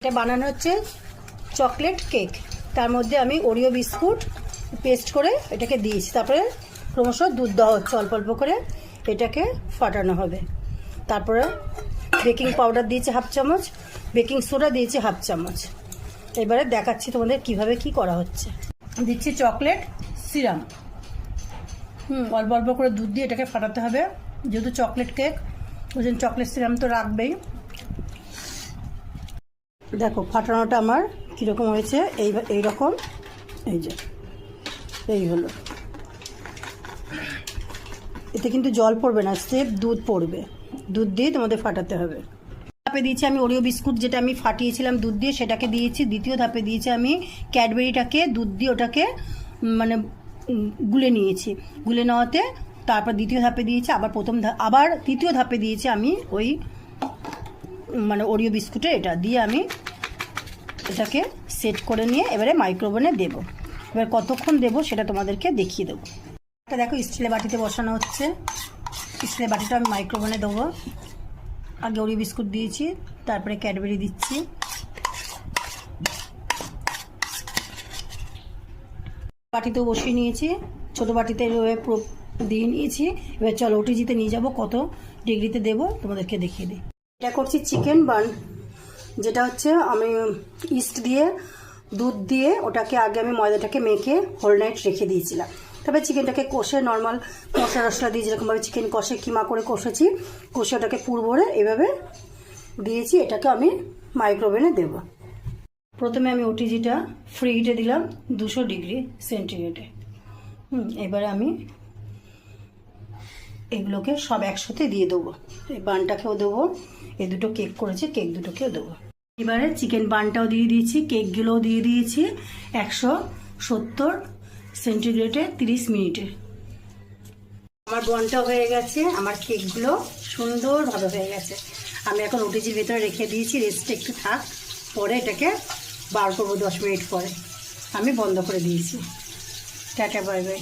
এটা বানানো হচ্ছে চকলেট কেক। তার মধ্যে আমি ওরিও বিস্কুট পেস্ট করে এটাকে দিয়েছি। তারপরে ক্রমশ দুধ দেওয়া হচ্ছে অল্প অল্প করে, এটাকে ফাটানো হবে। তারপরে বেকিং পাউডার দিয়েছি হাফ চামচ, বেকিং সোডা দিয়েছি হাফ চামচ। এবারে দেখাচ্ছি তোমাদের কিভাবে কি করা হচ্ছে। দিচ্ছি চকলেট সিরাম। অল্প অল্প করে দুধ দিয়ে এটাকে ফাটাতে হবে, যেহেতু চকলেট কেক ওই জন্য চকলেট সিরাম তো রাখবেই। দেখো ফাটানোটা আমার কীরকম হয়েছে, এইরকম, এই যে এই হলো। এতে কিন্তু জল পড়বে না, স্রেফ দুধ পড়বে। দুধ দিয়ে তোমাদের ফাটাতে হবে। ধাপে দিয়েছি আমি ওরিও বিস্কুট, যেটা আমি ফাটিয়েছিলাম দুধ দিয়ে, সেটাকে দিয়েছি। দ্বিতীয় ধাপে দিয়েছি আমি ক্যাডবেরিটাকে দুধ দিয়ে ওটাকে মানে গুলে নিয়েছি। গুলে নেওয়াতে তারপর দ্বিতীয় ধাপে দিয়েছি, আবার তৃতীয় ধাপে দিয়েছি আমি ওই মানে ওরিও বিস্কুটের এটা দিয়ে আমি এটাকে সেট করে নিয়ে এবারে মাইক্রোওভেনে দেব। এবার কতক্ষণ দেব সেটা তোমাদেরকে দেখিয়ে দেবো। এটা দেখো স্টিলের বাটিতে বসানো হচ্ছে। স্টিলের বাটিটা আমি মাইক্রোওভেনে দেবো। আগে ওরিও বিস্কুট দিয়েছি, তারপরে ক্যাডবেরি দিচ্ছি। বাটিতেও বসিয়ে নিয়েছি, ছোটো বাটিতে দিয়ে নিয়েছি। এবার চলো ওটিজিতে নিয়ে যাব, কত ডিগ্রিতে দেবো তোমাদেরকে দেখিয়ে দিই। এটা করছি চিকেন বার্ন, যেটা হচ্ছে আমি ইস্ট দিয়ে দুধ দিয়ে ওটাকে আগে আমি ময়দাটাকে মেখে হোল নাইট রেখে দিয়েছিলাম। তবে চিকেনটাকে কষে নর্মাল মশলা টশলা দিয়ে যেরকমভাবে চিকেন কষে কিমা করে কষেছি, কষে ওটাকে পুর ভরে এভাবে দিয়েছি। এটাকে আমি মাইক্রোওভেনে দেব। প্রথমে আমি ওটিজিটা ফ্রি হিটে দিলাম 200 ডিগ্রি সেন্টিগ্রেডে। এবারে আমি এগুলোকে সব একসাথে দিয়ে দেবো। এই বানটাকেও দেবো, এই দুটো কেক করেছি, কেক দুটোকেও দেবো। এবারে চিকেন বানটাও দিয়ে দিয়েছি, কেকগুলোও দিয়ে দিয়েছি 170 সেন্টিগ্রেডে 30 মিনিটে। আমার বানটাও হয়ে গেছে, আমার কেকগুলো সুন্দরভাবে হয়ে গেছে। আমি এখন ওটিজির ভেতরে রেখে দিয়েছি, রেস্টে একটু থাক, পরে এটাকে বার করবো 10 মিনিট পরে। আমি বন্ধ করে দিয়েছি। Tata bye bye.